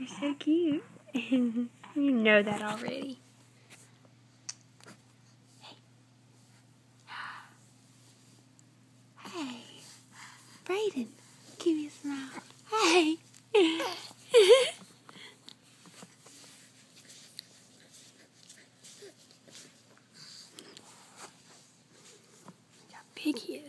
You're so cute. You know that already. Hey. Brayden, give me a smile. Hey. How big he is.